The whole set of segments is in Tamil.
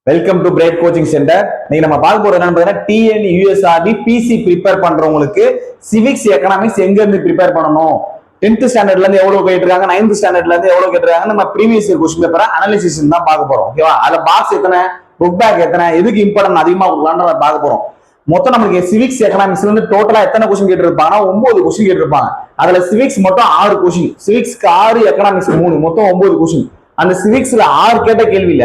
Welcome to bright coaching centre. இன்னைக்கு நம்ம பார்க்க போறது என்னன்னு பார்த்தீங்கன்னா டிஎன்யூஎஸ்ஆர்பி பிசி ப்ரிப்பேர் பண்றவங்களுக்கு சிவிக்ஸ் எக்கனாமிக்ஸ் எங்க இருந்து ப்ரிப்பேர் பண்ணணும், 10th ஸ்டாண்டர்ட்ல இருந்து எவ்வளவு கேட்டிருக்காங்க, 9th ஸ்டாண்டர்ட்ல இருந்து எவ்வளவு கேட்டிருக்காங்க, நம்ம ப்ரீவியஸ் இயர் கொஸ்டின் பேப்பரை அனாலிசிஸ் தான் பார்க்க போறோம். ஓகேவா? அதுல பாக்ஸ் எத்தனை, புக் பேக் எத்தனை, எதுக்கு இம்பார்ட்டன்ட் அதிகமா கொடுக்கலாம்னு பார்க்க போறோம். மொத்தம் நமக்கு சிவிக்ஸ் எக்கனாமிக்ஸ்ல இருந்து டோட்டலா எத்தனை கொஸ்டின் கேட்டிருப்பாங்கன்னா 9 கொஸ்டின் கேட்டிருப்பாங்க. அதுல சிவிக்ஸ் மொத்தம் 6 கொஸ்டின், சிவிக்ஸ்க்கு 6, எக்கனாமிக்ஸ் 3, மொத்தம் 9 கொஸ்டின். அந்த சிவிக்ஸ்ல 6 கேட்ட கேள்வியில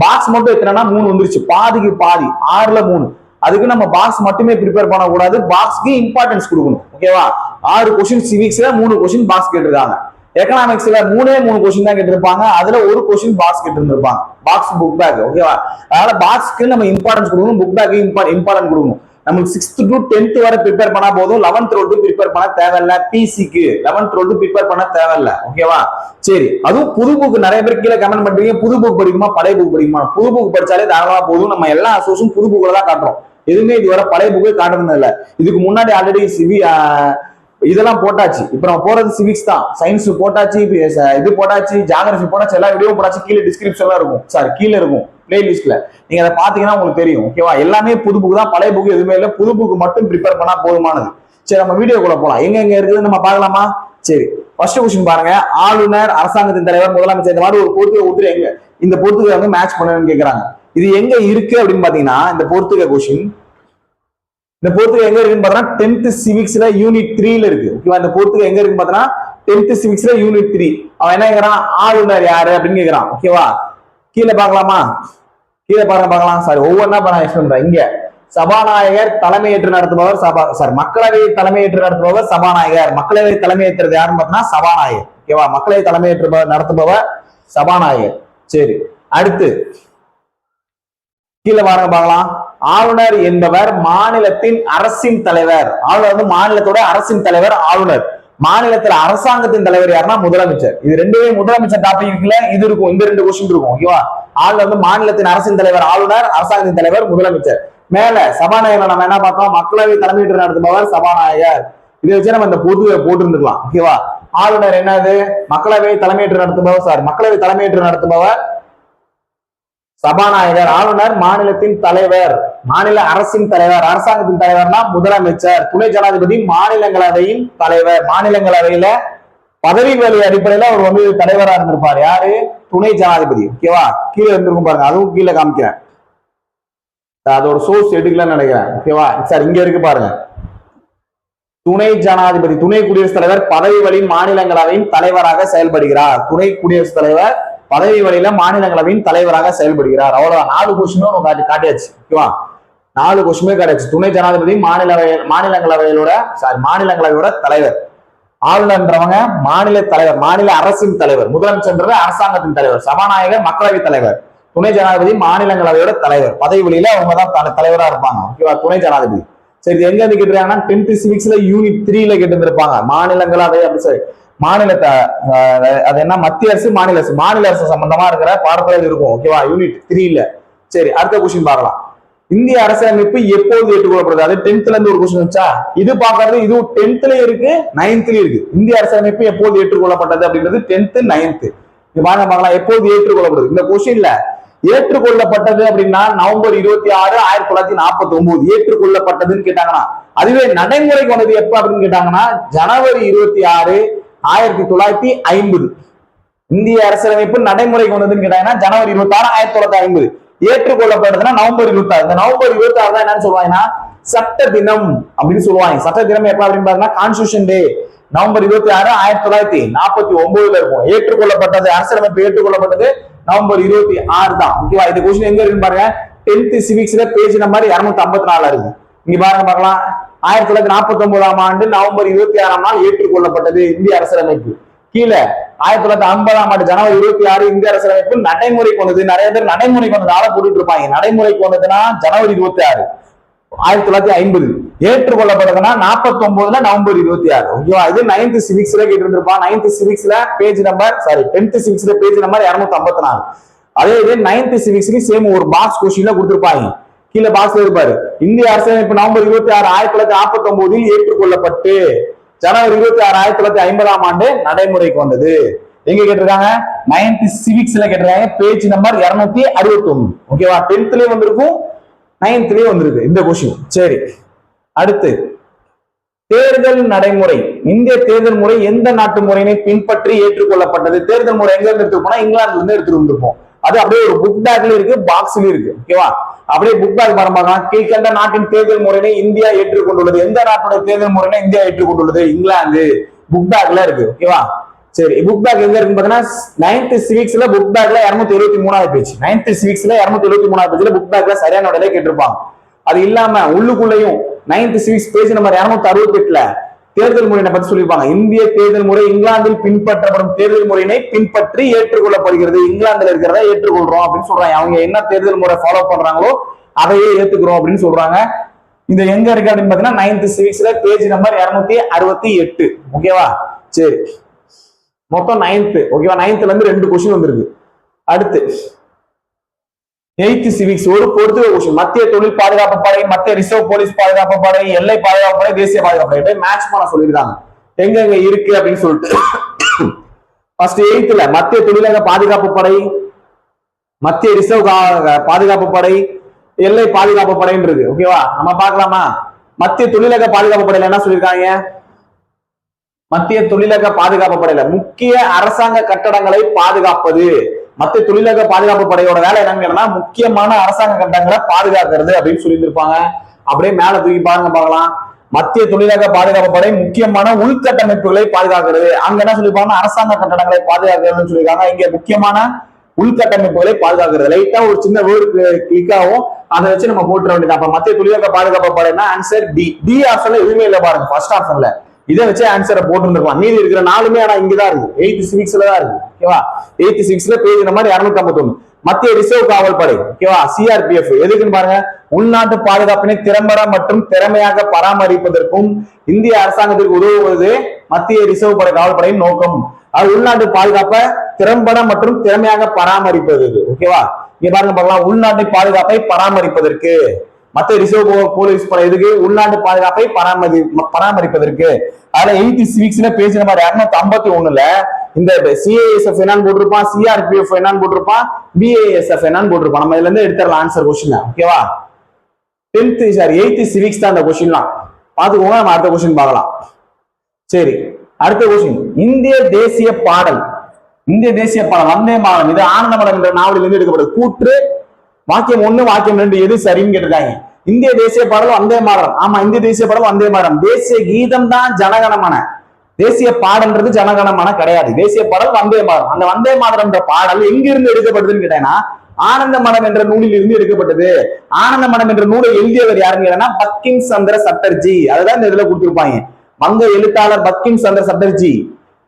பாக்ஸ் மட்டும் எத்தனைனா 3 வந்துருச்சு, பாதிக்கு பாதி, 6ல 3. அதுக்கு நம்ம பாக்ஸ் மட்டுமே ப்ரிப்பேர் பண்ணக்கூடாது, பாக்ஸ்க்கு இம்பார்ட்டன்ஸ் கொடுக்கணும். ஓகேவா? 6 கொஸ்டின் சிவிக்ஸ்ல, 3 கொஸ்டின் பாக்ஸ் கேட்டிருக்காங்க. எக்கனாமிக்ஸ்ல 3 கொஸ்டின் தான் கேட்டிருப்பாங்க, அதுல ஒரு கொஸ்டின் பாக்ஸ் கேட்டிருந்திருப்பாங்க, பாக்ஸ் புக் பேக். ஓகேவா? அதனால பாக்ஸ்க்கு நம்ம இம்பார்ட்டன்ஸ் கொடுக்கணும், புக் பேக்கு இம்பார்ட்டன்ட் கொடுக்கணும். நமக்கு 6th to 10th வரை ப்ரிப்பேர் பண்ணா போதும், 11th 12th ப்ரிப்பேர் பண்ண தேவையில்ல. பிசிக்கு 11th 12th ப்ரிப்பேர் பண்ண தேவையில்ல. ஓகேவா? சரி, அதுவும் புது புக் நிறைய பேர் கீழே கமெண்ட் பண்றீங்க, புது புக் படிக்குமா பழைய புக் படிக்குமா? புது புக் படிச்சாலே தாராளமா போதும். நம்ம எல்லா சோர்ஸும் புது புக்ல தான் காட்டுறோம், எதுவுமே இதுவரை பழைய புக்கு காட்டுறது இல்ல. இதுக்கு முன்னாடி ஆல்ரெடி இதெல்லாம் போட்டாச்சு. இப்ப நம்ம போறது சிவிக்ஸ் தான். சயின்ஸ் போட்டாச்சு, இது போட்டாச்சு, ஜியோகிராஃபி போட்டாச்சு, எல்லா வீடியோ போட்டாச்சு. கீழே டிஸ்கிரிப்ஷன்ல இருக்கும், சாரி கீழே இருக்கும் பிளேலிஸ்ட்ல, நீங்க அதை பாத்தீங்கன்னா உங்களுக்கு தெரியும். ஓகேவா? எல்லாமே புது புக் தான், பழைய புக் எதுவுமே இல்லை. புது புக் மட்டும் ப்ரிப்பேர் பண்ணா போதுமானது. சரி, நம்ம வீடியோக்குள்ள போலாம். எங்க எங்க இருக்குது நம்ம பார்க்கலாமா? சரி, ஃபர்ஸ்ட் கொஸ்டின் பாருங்க. ஆளுநர், அரசாங்கத்தின் தலைவர், முதலமைச்சர், இந்த மாதிரி ஒரு பொறுத்துக்க கொடுத்துட்டு எங்க இந்த பொறுத்துக்க வந்து மேட்ச் பண்ணுன்னு கேக்குறாங்க. இது எங்க இருக்கு அப்படின்னு பாத்தீங்கன்னா, இந்த பொறுத்துக்க கொஸ்டின், இந்த பொறுத்துக்க எங்க இருக்குன்னு பாத்தீங்கன்னா 10th சிவிக்ஸ்ல யூனிட் 3ல இருக்கு. ஓகேவா? இந்த பொறுத்துக்க எங்க இருக்குன்னு பாத்தீங்கன்னா 10th சிவிக்ஸ்ல யூனிட் 3. அவன் என்ன கேக்குறான், ஆளுநர் யாரு அப்படின்னு கேக்குறான். ஓகேவா? கீழே பார்க்கலாமா? கீழே பார்க்கலாம். சாரி, ஒவ்வொன்றா பண்றேன். இங்க சபாநாயகர் தலைமையேற்று நடத்துபவர், மக்களவை தலைமையேற்று நடத்துபவர் சபாநாயகர். மக்களவை தலைமையேற்றது யாருன்னு பார்த்தீங்கன்னா சபாநாயகர். ஓகேவா? மக்களவை தலைமையேற்று நடத்துபவர் சபாநாயகர். சரி, அடுத்து கீழே பார்க்கலாம். ஆளுநர் என்பவர் மாநிலத்தின் அரசின் தலைவர். ஆளுநர் வந்து மாநிலத்தோட அரசின் தலைவர் ஆளுநர். மாநிலத்துல அரசாங்கத்தின் தலைவர் யாருன்னா முதலமைச்சர். இது ரெண்டுமே முதலமைச்சர் டாபிக் இருக்குல்ல, இது இருக்கும், இந்த 2 கொஸ்டின் இருக்கும். ஓகேவா? ஆளுநர் வந்து மாநிலத்தின் அரசின் தலைவர் ஆளுநர், அரசாங்கத்தின் தலைவர் முதலமைச்சர். மேல சபாநாயகர் நம்ம என்ன பார்த்தோம், மக்களவை தலைமையேற்று நடத்துபவர் சபாநாயகர். இதை வச்சு நம்ம இந்த பொது போட்டு இருந்துக்கலாம். ஓகேவா? ஆளுநர் என்னது, மக்களவை தலைமையேற்று நடத்துபவர், மக்களவை தலைமையேற்று நடத்துபவர் சபாநாயகர். ஆளுநர் மாநிலத்தின் தலைவர், மாநில அரசின் தலைவர், அரசாங்கத்தின் தலைவர்னா முதலமைச்சர். துணை ஜனாதிபதி மாநிலங்களவையின் தலைவர். மாநிலங்களவையில பதவி வேலை அடிப்படையில அவர் வந்து தலைவரா இருந்திருப்பார். யாரு? துணை ஜனாதிபதி. ஓகேவா? கீழே இருந்திருக்கும் பாருங்க, அதுவும் கீழே காமிக்கிறேன். அதோட சோர்ஸ் எடுக்கலன்னு நினைக்கிறேன். ஓகேவா? சார் இங்க இருக்கு பாருங்க. துணை ஜனாதிபதி, துணை குடியரசுத் தலைவர் பதவி வழி மாநிலங்களவையின் தலைவராக செயல்படுகிறார். துணை குடியரசுத் தலைவர் பதவி வழியில மாநிலங்களவையின் தலைவராக செயல்படுகிறார். அவ்வளவுதான். 4 கொஸ்டினும் காட்டியாச்சு. ஓகேவா? 4 கொஸ்டினுமே காட்டியாச்சு. துணை ஜனாதிபதி மாநிலங்களவையோட தலைவர். ஆளுநர்ன்றவங்க மாநில தலைவர், மாநில அரசின் தலைவர். முதலமைச்சர் அரசாங்கத்தின் தலைவர். சபாநாயகர் மக்களவை தலைவர். துணை ஜனாதிபதி மாநிலங்களவையோட தலைவர். பதவி வழியில அவங்க தான் தலைவரா இருப்பாங்க. ஓகேவா? துணை ஜனாதிபதி. சரி, எங்க இருந்து கேட்டிருக்காங்கன்னா 10th சிவிக்ஸ்ல யூனிட் 3ல கேட்டிருந்திருப்பாங்க. மாநிலங்களவை அப்படி சரி, மாநிலத்தை அது என்ன, மத்திய அரசு, மாநில அரசு சம்பந்தமா இருக்கிற பாடத்தில் இருக்கும். ஓகேவா? யூனிட் 3ல. சரி, அடுத்த கொஸ்டின் பார்க்கலாம். இந்திய அரசியலமைப்பு எப்போது ஏற்றுக்கொள்ளப்படுது? அது 10th இருந்து ஒரு கொஸ்டின் வச்சா, இது பாக்குறது இதுவும் 10th இருக்கு, 9th இருக்கு. இந்திய அரசியலமைப்பு எப்போது ஏற்றுக்கொள்ளப்பட்டது அப்படின்றது 10th 9th. இது பார்க்கலாம் எப்போது ஏற்றுக்கொள்ளப்படுது. இந்த கொஸ்டின்ல ஏற்றுக்கொள்ளப்பட்டது அப்படின்னா நவம்பர் 26, 1949 ஏற்றுக்கொள்ளப்பட்டதுன்னு கேட்டாங்கன்னா, அதுவே நடைமுறைக்கு வந்தது எப்ப அப்படின்னு கேட்டாங்கன்னா ஜனவரி 26, 1950. இந்திய அரசியலமைப்பு நடைமுறைக்கு வந்ததுன்னு கேட்டாங்கன்னா ஜனவரி 26, 1950. ஏற்றுக்கொள்ளப்பட்டதுன்னா நவம்பர் 26. இந்த நவம்பர் 26 தான் என்னன்னு சொல்லுவாங்கன்னா சட்ட தினம் அப்படின்னு சொல்லுவாங்க. சட்ட தினம் எப்ப அப்படின்னு பாத்தீங்கன்னா கான்ஸ்டிடியூஷன் டே நவம்பர் 26, 1949 இருக்கும். ஏற்றுக்கொள்ளப்பட்டது, அரசியலமைப்பு ஏற்றுக்கொள்ளப்பட்டது நவம்பர் 26 தான். ஓகேவா? இந்த கொஸ்டின் எங்க இருக்குன்னு பாருங்க. 10th சிவிக்ஸ்ல பேஜ் நம்பர் 254 இருக்கு. இங்க பாருங்க பார்க்கலாம். 1949ஆம் ஆண்டு நவம்பர் 26ஆம் நாள் ஏற்றுக்கொள்ளப்பட்டது இந்திய அரசியலமைப்பு. கீழே 1950ஆம் ஆண்டு ஜனவரி 26 இந்திய அரசியலமைப்பு நடைமுறைக்கு வந்தது. நிறைய பேர் நடைமுறைக்கு வந்தது ஆள போட்டுட்டு இருப்பாங்க. நடைமுறைக்கு வந்ததுன்னா ஜனவரி 26, 1950. ஏற்றுக்கொள்ளப்பட்டதுன்னா 49ல நவம்பர் 26. ஓகேவா? இது 9th சிவிக்ஸ்ல கேட்டிருந்திருப்பான். 9th சிவிக்ஸ்ல பேஜ் நம்பர் 10th சிவிக்ஸ்ல பேஜ் நம்பர் 254. அதே இது 9th சிவிக்ஸ்க்கு சேம் ஒரு பாக்ஸ் கொஸ்டின்ல கொடுத்திருப்பாங்க. கீழே பாக்ஸ்ல இருப்பாரு. இந்திய அரசியலமைப்பு நவம்பர் 26, 1949 ஏற்றுக்கொள்ளப்பட்டு ஜனவரி 26, 1950ஆம் ஆண்டு நடைமுறைக்கு வந்தது. எங்க கேட்டிருக்காங்க? 9th சிவிக்ஸ்ல கேட்டிருக்காங்க, பேஜ் நம்பர் 261. ஓகேவா? 10th வந்திருக்கும், 9th வந்திருக்கு இந்த கொஸ்டின். சரி, அடுத்து தேர்தல் நடைமுறை. இந்திய தேர்தல் முறை எந்த நாட்டு முறையினை பின்பற்றி ஏற்றுக்கொள்ளப்பட்டது? தேர்தல் முறை எங்க இருந்து எடுத்துட்டு போனா இங்கிலாந்துல இருந்து எடுத்துட்டு வந்திருப்போம். அது அப்படியே ஒரு புக் பேக்ல இருக்கு, பாக்ஸ்லயும் இருக்கு. ஓகேவா? அப்படியே புக் பேக் பாருங்க. கீழ்கண்ட நாட்டின் தேர்தல் முறையினை இந்தியா ஏற்றுக்கொண்டுள்ளது. எந்த நாட்டுடைய தேர்தல் முறையினை இந்தியா ஏற்றுக்கொண்டுள்ளது? இங்கிலாந்து. புக் பேக்ல இருக்கு. ஓகேவா? சரி, புக் பேக் எங்க இருக்கு பாத்தீங்கன்னா 9th சிவிக்ஸ்ல புக் பேக்ல 273வது பேஜ். 9th சிவிக்ஸ்ல 273வது பேஜ்ல புக் பேக்ல சரியான விடையில கேட்டிருப்பாங்க. அது இல்லாம உள்ளுக்குள்ளேயும் 9th சிவிக்ஸ் பேஜ் நம்பர் 268ல தேர்தல் முறையினை பத்தி சொல்லியிருப்பாங்க. இந்திய தேர்தல் முறை இங்கிலாந்தில் பின்பற்றப்படும் தேர்தல் முறையினை பின்பற்றி ஏற்றுக்கொள்ளப்படுகிறது. இங்கிலாந்துல இருக்கிறத ஏற்றுக்கொள்றோம் அப்படின்னு சொல்றாங்க. அவங்க என்ன தேர்தல் முறை ஃபாலோ பண்றாங்களோ அதையே ஏத்துக்கிறோம் அப்படின்னு சொல்றாங்க. இந்த எங்க இருக்கு அப்படின்னு பாத்தீங்கன்னா 9th சிவிக்ஸ்ல பேஜ் நம்பர் 268. ஓகேவா? சரி, மொத்தம் 9th. ஓகேவா? 9thல இருந்து 2 கொஸ்டின் வந்திருக்கு. அடுத்து 8th சிவிக்ஸ் ஒரு பொறுத்துக கொஸ்டின். மத்திய தொழில் பாதுகாப்பு படை, மத்திய ரிசர்வ் போலீஸ் பாதுகாப்பு படை, எல்லை பாதுகாப்பு படை, தேசிய பாதுகாப்பு படை மேட்ச் பண்ண சொல்லியிருக்காங்க. எங்க எங்க இருக்கு அப்படின்னு சொல்லிட்டு ஃபர்ஸ்ட் 8th மத்திய தொழிலக பாதுகாப்பு படை, மத்திய ரிசர்வ் பாதுகாப்பு படை, எல்லை பாதுகாப்பு படைன்னு இருக்கு. ஓகேவா? நம்ம பார்க்கலாமா? மத்திய தொழிலக பாதுகாப்பு படையில என்ன சொல்லியிருக்காங்க? மத்திய தொழிலக பாதுகாப்பு படையில முக்கிய அரசாங்க கட்டடங்களை பாதுகாப்பது. மத்திய தொழிலக பாதுகாப்பு படையோட வேலை என்னங்கன்னா முக்கியமான அரசாங்க கட்டடங்களை பாதுகாக்கிறது அப்படின்னு சொல்லியிருப்பாங்க. அப்படியே மேல தூக்கி பாருங்க பார்க்கலாம். மத்திய தொழிலக பாதுகாப்பு படை முக்கியமான உள்கட்டமைப்புகளை பாதுகாக்கிறது. அங்க என்ன சொல்லியிருப்பாங்க? அரசாங்க கட்டடங்களை பாதுகாக்கிறதுன்னு சொல்லியிருக்காங்க. இங்க முக்கியமான உள்கட்டமைப்புகளை பாதுகாக்கிறது. லைட்டா ஒரு சின்ன வேர்டு கிளிக் ஆகும், அதை வச்சு நம்ம போட்டுற வேண்டியது. அப்ப மத்திய தொழிலக பாதுகாப்பு படைனா ஆன்சர் டி. டி ஆப்ஷன்ல எதுவுமே இல்லை பாருங்க, ஃபர்ஸ்ட் ஆப்ஷன்ல. இதை வச்சு ஆன்சரை போட்டுருந்துருக்கலாம். மீதி இருக்கிற 4மே ஆனா இங்கதான் இருக்கு, 8th சிவிக்ஸ்ல தான் இருக்கு. ஓகேவா? 8th சிவிக்ஸ்ல page number 251. மத்திய ரிசர்வ் காவல் படை. ஓகேவா? சிஆர்பிஎஃப் எதுக்குன்னு பாருங்க. உள்நாட்டு பாதுகாப்பினை திறம்பட மற்றும் திறமையாக பராமரிப்பதற்கும் இந்திய அரசாங்கத்திற்கு உதவுவது மத்திய ரிசர்வ் படை காவல் படையின் நோக்கம். அது உள்நாட்டு பாதுகாப்பை திறம்பட மற்றும் திறமையாக பராமரிப்பது. ஓகேவா? இங்க பாருங்க பார்க்கலாம். உள்நாட்டு பாதுகாப்பை பராமரிப்பதற்கு மத்திய ரிசர்வ் போலீஸ் படை எதுக்கு? உள்நாட்டு பாதுகாப்பை பராமரிப்பதற்கு. அதுல 8th சிவிக்ஸ்ல பேஜ் நம்பர் 251ல இந்த சிஏஎஸ்எஃப் என்னன்னு போட்டிருப்பான், சிஆர்பிஎஃப் என்னன்னு போட்டிருப்பான், பிஏஎஸ்எஃப் என்னன்னு போட்டிருப்பான். நம்ம இதுல இருந்து எடுத்துடலாம் ஆன்சர் கொஸ்டின். ஓகேவா? 8th சிவிக்ஸ் தான் அந்த கொஸ்டின்லாம் பாத்துக்கோங்க. நம்ம அடுத்த கொஸ்டின் பார்க்கலாம். சரி, அடுத்த கொஸ்டின் இந்திய தேசிய பாடல். இந்திய தேசிய பாடல் வந்தே மாதரம். இது ஆனந்தமடம் என்ற நாவலில் இருந்து எடுக்கப்படுது. கூற்று வாக்கியம் 1 வாக்கியம் 2 எது சரின்னு கேட்டிருக்காங்க. இந்திய தேசிய பாடல் வந்தே மாதரம். ஆமா, இந்திய தேசிய பாடல் வந்தே மாதரம். தேசிய கீதம் தான் ஜனகணமன. தேசிய பாடல்ன்றது ஜனகணமன கிடையாது. தேசிய பாடல் வந்தே மாதரம். அந்த வந்தே மாதரம் என்ற பாடல் எங்கிருந்து எடுக்கப்பட்டதுன்னு கேட்டீங்கன்னா ஆனந்த மடம் என்ற நூலில் இருந்து எடுக்கப்பட்டது. ஆனந்த மடம் என்ற நூலை எழுதியவர் யாருன்னு கேட்டீங்கன்னா பக்கிம் சந்திர சட்டர்ஜி. அதுதான் இந்த இதுல கொடுத்திருப்பாங்க. வங்க எழுத்தாளர் பக்கிம் சந்திர சட்டர்ஜி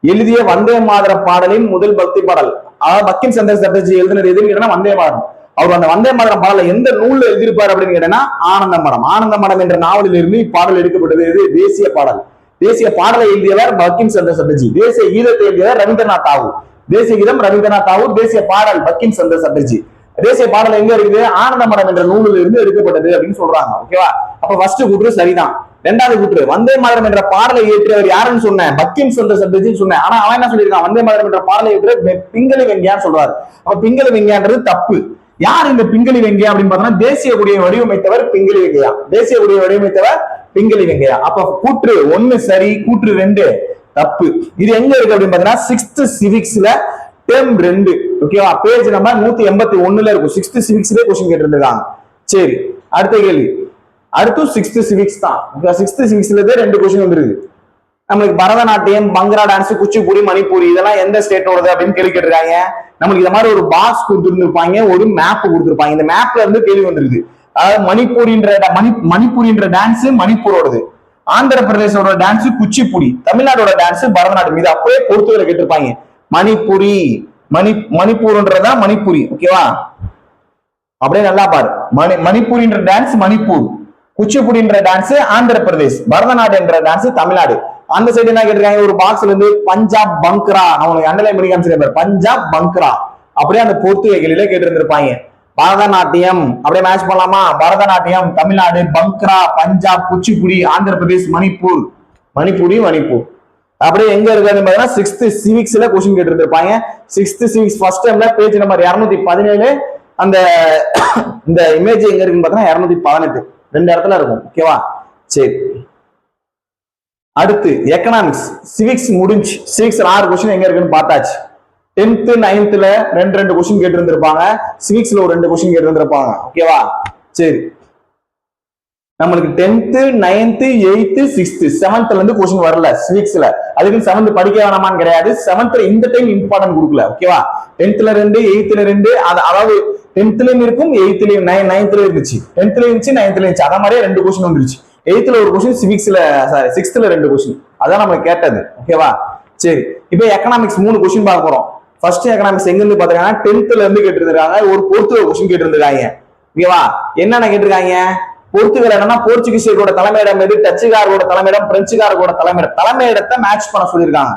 எழுதிய வந்தே மாதர பாடலின் முதல் பக்தி பாடல். அதாவது பக்கிம் சந்திர சட்டர்ஜி எழுதினது எதுன்னு கேட்டீங்கன்னா வந்தே மாதரம். அவர் அந்த வந்தே மாதரம் பாடல எந்த நூல்ல எழுதியிருப்பார் அப்படின்னு கேட்டீங்கன்னா ஆனந்த மடம். ஆனந்த மடம் என்ற நாவலில் இருந்து பாடல் எடுக்கப்பட்டது. இது தேசிய பாடல். தேசிய பாடலை எழுதியவர் பக்கிம் சந்திர சட்டர்ஜி. தேசிய கீதத்தை எழுதியவர் ரவீந்திரநாத் தாகூர். தேசிய கீதம் ரவீந்திரநாத் தாகூர். தேசிய பாடல் பக்கிம் சந்திர சட்டர்ஜி. தேசிய பாடல் எங்க இருக்குது? ஆனந்த மடம் என்ற நூலில் இருந்து எடுக்கப்பட்டது அப்படின்னு சொல்றாங்க. ஓகேவா? அப்ப ஃபர்ஸ்ட் கூற்று சரிதான். 2வது கூற்று வந்தே மாதரம் என்ற பாடலை இயற்றியவர் யாருன்னு சொன்னேன்? பக்கிம் சந்திர சட்டர்ஜின்னு சொன்னேன். ஆனா அவன் என்ன சொல்லியிருக்கான்? வந்தே மாதரம் என்ற பாடலை இயற்றிய பிங்களி வெங்கையான்னு சொல்றாரு. அப்ப பிங்களி வெங்கையான்றது தப்பு. யார் இந்த பிங்களி வெங்கையா அப்படின்னு பார்த்தோம்னா தேசிய கொடியை வடிவமைத்தவர் பிங்களி வெங்கையா. தேசிய கொடியை வடிவமைத்தவர் பிங்களி வெங்கையா. அப்ப கூற்று 1 சரி, கூற்று 2 தப்பு. இது எங்க இருக்கு அப்படின்னு பாத்தீங்கன்னா 6th சிவிக்ஸ்ல டேர்ம் 2. ஓகேவா? பேஜ் நம்பர் 181ல இருக்கும். 6th சிவிக்ஸ்ல கொஸ்டின் கேட்டிருக்காங்க. சரி, அடுத்த கேள்வி. அடுத்து 6th சிவிக்ஸ் தான். 6th சிவிக்ஸ்ல 2 கொஸ்டின் வந்துருக்கு. நமக்கு பரதநாட்டியம், பங்கரா டான்ஸ், குச்சிப்புடி, மணிப்பூரி இதெல்லாம் எந்த ஸ்டேட்டோடது அப்படின்னு கேள்வி கேட்டிருக்காங்க. நமக்கு இந்த மாதிரி ஒரு பாக்ஸ் கொடுத்துருப்பாங்க, ஒரு மேப் கொடுத்துருப்பாங்க. இந்த மேப்ல இருந்து கேள்வி வந்துருக்கு. அதாவது மணிப்பூரின்ற டான்ஸ் மணிப்பூரோடது, ஆந்திர பிரதேசோட டான்ஸ் குச்சிப்புடி, தமிழ்நாடோட டான்ஸ் பரதநாட்டியம். இது அப்படியே பொறுத்துகளை கேட்டிருப்பாங்க. மணிப்புரி மணிப்பூர்ன்றதா மணிப்புரி. ஓகேவா? அப்படியே நல்லா பாரு. மணிப்பூரின்ற டான்ஸ் மணிப்பூர், குச்சிப்புடின்ற டான்ஸ் ஆந்திர பிரதேஷ், பரதநாட்டியம் என்ற டான்ஸ் தமிழ்நாடு. அந்த சைடு என்ன கேட்டிருக்காங்க? ஒரு பாக்ஸ்ல இருந்து பஞ்சாப் பங்க்ரா. அவங்களுக்கு அண்டர்லைன் பண்ணி காமிச்சிருப்பாரு. பஞ்சாப் பங்க்ரா அப்படியே அந்த பொறுத்துகைகளில கேட்டிருந்திருப்பாங்க. பரதநாட்டியம் அப்படியே மேட்ச் பண்ணலாமா? பரதநாட்டியம் தமிழ்நாடு, பங்க்ரா பஞ்சாப், குச்சிப்புடி ஆந்திர பிரதேஷ், மணிப்பூர் மணிப்பூர். அப்படியே எங்க இருக்காதுன்னு பாத்தீங்கன்னா 6th சிவிக்ஸ்ல கொஸ்டின் கேட்டு இருப்பாங்க. 6th சிவிக்ஸ் ஃபர்ஸ்ட் டைம்ல பேஜ் நம்பர் 217. அந்த இந்த இமேஜ் எங்க இருக்குன்னு பாத்தீங்கன்னா 218 ரெண்டு இடத்துல இருக்கும். ஓகேவா? சரி, அடுத்து எக்கனாமிக்ஸ். சிவிக்ஸ் முடிஞ்சு. சிவிக்ஸ் 6 கொஸ்டின் எங்க இருக்குன்னு பார்த்தாச்சு. 10th 9thல ரெண்டு கொஸ்டின் கேட்டு இருந்திருப்பாங்க. சிவிக்ஸ்ல ஒரு 2 கொஸ்டின் கேட்டு இருந்திருப்பாங்க. ஓகேவா? சரி, நம்மளுக்கு 10th 9th 8th 6th 7thல இருந்து கொஸ்டின் வரல சிவிக்ஸ்ல. அதுக்கு 7th படிக்க வேணாமான்னு கிடையாது. 7thல இந்த டைம் இம்பார்ட்டன்ட் கொடுக்கல. ஓகேவா? 10thல 2 8thல 2 அதாவது 10thலயும் இருக்கும் 8thலயும் 9thல இருந்துச்சு. 10thல இருந்துச்சு 9thல இருந்துச்சு. அத மாதிரியே 2 கொஸ்டின் வந்துருச்சு. 8thல ஒரு கொஸ்டின், சிவிக்ஸ்ல சாரி 6thல 2 கொஸ்டின். அதான் நம்ம கேட்டது. ஓகேவா? சரி, இப்போ எக்கனாமிக்ஸ் 3 கொஸ்டின் பார்க்க போறோம். ஃபர்ஸ்ட் எக்கனாமிக்ஸ் எங்க இருந்து பாத்தீங்கன்னா 10thல இருந்து கேட்டிருக்காங்க. ஒரு பொறுத்துகை கொஸ்டின் கேட்டிருக்காங்க. ஓகேவா? என்னென்ன கேட்டிருக்காங்க? பொறுத்துகள் என்னன்னா போர்ச்சுகீசியர்களோட தலைமையிடம் எது, டச்சுக்காரோட தலைமையிடம், பிரெஞ்சுக்காரோட தலைமையிடத்தை மேட்ச் பண்ண சொல்லியிருக்காங்க.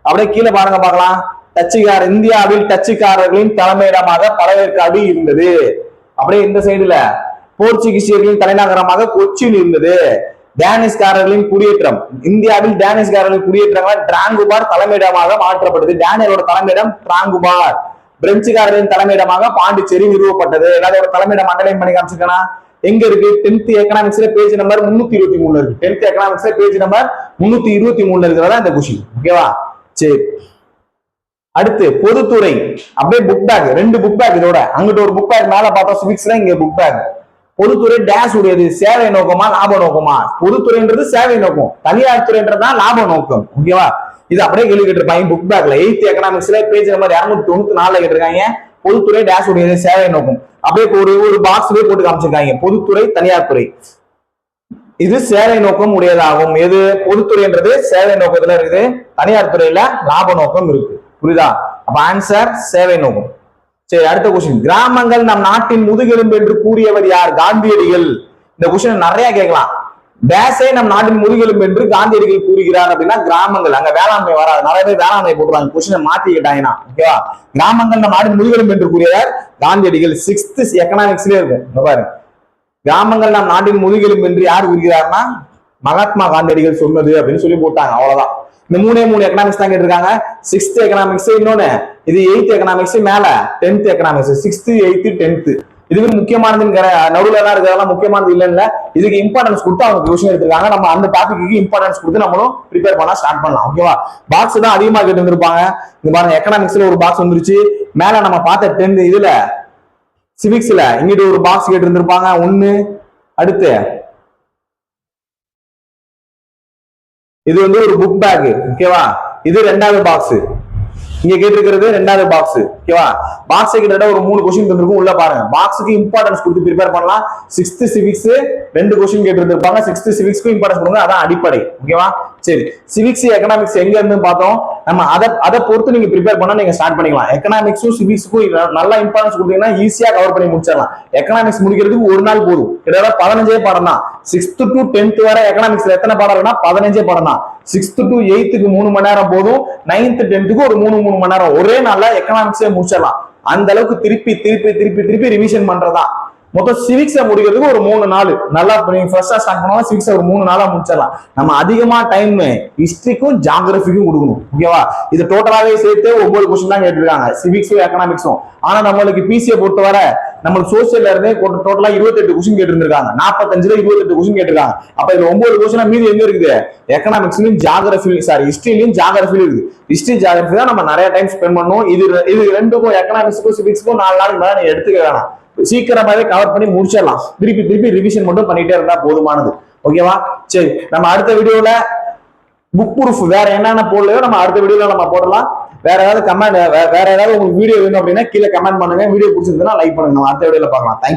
அப்படியே கீழே பாருங்க பார்க்கலாம். டச்சுக்கார் இந்தியாவில் டச்சுக்காரர்களின் தலைமையிடமாக பழவேற்காடு இருந்தது. அப்படியே இந்த சைடுல போர்ச்சுகீசியர்களின் தலைநகரமாக கொச்சின் இருந்தது. டேனிஷ்காரர்களின் குடியேற்றம், இந்தியாவில் டேனிஷ்காரர்களின் குடியேற்றங்கள் டிராங்குபார் தலைமையிடமாக மாற்றப்பட்டது. டேனியலோட தலைமையிடம் டிராங்குபார். பிரெஞ்சுக்காரர்களின் தலைமையிடமாக பாண்டிச்சேரி நிறுவப்பட்டது. எல்லாரோட தலைமையிடம் அண்டர்லைன் பண்ணி காமிச்சிருக்கா எங்க இருக்கு? 10th எக்கனாமிக்ஸ்ல பேஜ் நம்பர் 323 இருக்கு. 10th எக்கனாமிக்ஸ்ல பேஜ் நம்பர் 323 இருக்கிறதா இந்த கொஸ்டின். ஓகேவா? சரி, அடுத்து பொதுத்துறை. அப்படியே புக் பேக், 2 புக் பேக் இதோட. அங்கிட்ட ஒரு புக் பேக் மேல பார்த்தோம் சிவிக்ஸ்ல, இங்க புக் பேக். பொதுத்துறை டேஷ் உடையது, சேவை நோக்கமா லாப நோக்கமா? பொதுத்துறைன்றது சேவை நோக்கம், தனியார் துறைன்றதுதான் லாப நோக்கம். ஓகேவா? இது அப்படியே கேள்வி கேட்டிருப்பாங்க புக் பேக்ல. 8th எக்கனாமிக்ஸ்ல பேஜ் நம்பர் 294 கேட்டிருக்காங்க. பொதுத்துறை டேஷ் உடையது, சேவை நோக்கம். அப்படியே ஒரு பாக்ஸ்லயே போட்டு காமிச்சிருக்காங்க. பொதுத்துறை தனியார் துறை, இது சேவை நோக்கம் உடையதாகும். எது? பொதுத்துறைன்றது சேவை நோக்கத்துல இருக்குது, தனியார் துறையில லாப நோக்கம் இருக்கு. புரியுதா? அப்ப ஆன்சர் சேவை நோக்கம். சரி, அடுத்த கொஸ்டின். கிராமங்கள் நம் நாட்டின் முதுகெலும்பு என்று கூறியவர் யார்? காந்தியடிகள். இந்த கொஸ்டின் நிறைய கேட்கலாம். டேஷை நம் நாட்டின் முதுகெலும்பு என்று காந்தியடிகள் கூறுகிறார் அப்படின்னா கிராமங்கள், அங்க வேளாண்மை வராது. நிறைய பேர் வேளாண்மை போட்டுருவாங்க. கொஸ்டினை மாத்தி கேட்டாங்கன்னா. ஓகேவா? கிராமங்கள் நம் நாட்டின் முதுகெலும்பு என்று கூறியவர் காந்தியடிகள். 6th எக்கனாமிக்ஸ்லயே இருக்கும் பாரு. கிராமங்கள் நம் நாட்டின் முதுகெலும்பு என்று யார் கூறுகிறார்னா மகாத்மா காந்தியடிகள் சொன்னது அப்படின்னு சொல்லி போட்டாங்க. அவ்வளவுதான். இந்த 3 எக்கனாமிக்ஸ் தான் கேட்டிருக்காங்க. 6th எக்கனாமிக்ஸ் இன்னொன்னு, இது 8th எக்கனாமிக்ஸ் மேல 10th economics. 6th 8th 10th இதுவே முக்கியமானது. நடுவுல எல்லாம் இருக்கிறதெல்லாம் முக்கியமானது இல்லைல்ல. இதுக்கு இம்பார்ட்டன்ஸ் கொடுத்து அவங்க கொஸ்டின் எடுத்திருக்காங்க. நம்ம அந்த டாபிக்கு இம்பார்ட்டன்ஸ் கொடுத்து நம்மளும் ப்ரிப்பேர் பண்ண ஸ்டார்ட் பண்ணலாம். ஓகேவா? பாக்ஸ் தான் அதிகமா கேட்டு இருந்திருப்பாங்க. இங்க பாருங்க, எக்கனாமிக்ஸ்ல ஒரு பாக்ஸ் வந்துருச்சு. மேல நம்ம பார்த்த 10th இதுல சிவிக்ஸ்ல இங்கிட்டு ஒரு பாக்ஸ் கேட்டு இருந்திருப்பாங்க 1. அடுத்து இது வந்து ஒரு புக் பேக். ஓகேவா? இது 2வது பாக்ஸ். இங்க கேட்டிருக்கிறது 2வது பாக்ஸ். ஓகேவா? பாக்ஸ் கிட்ட ஒரு 3 கொஸ்டின் தந்திருக்கும். உள்ள பாருங்க. பாக்ஸுக்கு இம்பார்ட்டன்ஸ் கொடுத்து ப்ரிப்பேர் பண்ணலாம். 6th சிவிக்ஸ் 2 கொஸ்டின் கேட்டிருப்பாங்க. 6th சிவிக்ஸ்க்கு இம்பார்ட்டன்ஸ் கொடுங்க. அதான் அடிப்படை. ஓகேவா? சரி, சிவிக்ஸ் எக்கனாமிக்ஸ் எங்க இருந்து பார்த்தோம். நம்ம அதை பொறுத்து நீங்க ப்ரிப்பேர் பண்ண நீங்க ஸ்டார்ட் பண்ணிக்கலாம். எக்கனாமிக்ஸும் சிவிக்ஸுக்கும் நல்லா இம்பார்ட்டன்ஸ் கொடுத்தீங்கன்னா ஈஸியா கவர் பண்ணி முடிச்சிடலாம். எக்கனாமிக்ஸ் முடிக்கிறதுக்கு ஒரு நாள் போதும். கிட்டத்தட்ட 15 பாடம் தான். 6th to 10th வரை எக்கனாமிக்ஸ்ல எத்தனை பாடம் இருக்குன்னா 15 பாடம் தான். 6th to 8th 3 மணி நேரம் போதும். 9th 10th ஒரு 3 மணி நேரம். ஒரே நாள்ல எக்கனாமிக்ஸே முடிச்சிடலாம். அந்த அளவுக்கு திருப்பி ரிவிஷன் பண்றதா. மொத்தம் சிவிக்ஸை முடிக்கிறதுக்கு ஒரு 3 நாள். நல்லா ஃபர்ஸ்டா ஸ்டார்ட் பண்ணலாம். சிவிக்ஸை ஒரு 3 நாளா முடிச்சிடலாம். நம்ம அதிகமா டைம் ஹிஸ்டரிக்கும் ஜியோகிராபிக்கும் கொடுக்கணும். ஓகேவா? இது டோட்டலாவே சேர்த்து 9 கொஸ்டின் தான் கேட்டிருக்காங்க, சிவிக்ஸும் எக்கனாமிக்ஸும். ஆனா நம்மளுக்கு பிசியை பொறுத்தவரை நம்மளுக்கு சோசியல்ல இருந்தே டோட்டலா 28 கொஸ்டின் கேட்டிருக்காங்க. 45ல 28 கொஸ்டின் கேட்டிருக்காங்க. அப்ப இதுல 9 கொஸ்டின் மீதி எங்க இருக்குது? எக்கனாமிக்ஸ்லயும் ஜியோகிராபிலையும் ஹிஸ்டரியிலும் ஜியோகிராபிலும் இருக்குது. ஹிஸ்டரி ஜியோகிராபி தான் நம்ம நிறைய டைம் ஸ்பெண்ட் பண்ணுவோம். இது ரெண்டுக்கும் எக்கனாமிக்ஸுக்கும் சிவிக்ஸுக்கும் 4 நாளுக்கு மேல நீங்க எடுத்துக்க வேணாம். சீக்கிரமாவே கவர் பண்ணி முடிச்சிடலாம். திருப்பி ரிவிஷன் மட்டும் பண்ணிட்டே இருந்தா போதுமானது. ஓகேவா? சரி, நம்ம அடுத்த வீடியோல புக் ப்ரூஃப் வேற என்னென்ன போடலையோ நம்ம அடுத்த வீடியோல நம்ம போடலாம். வேற ஏதாவது கமெண்ட், வேற ஏதாவது உங்களுக்கு வீடியோ வேணும் அப்படின்னா கீழே கமெண்ட் பண்ணுங்க. வீடியோ பிடிச்சிருந்தா லைக் பண்ணுங்க. நம்ம அடுத்த வீடியோல பார்க்கலாம். தேங்க்யூ.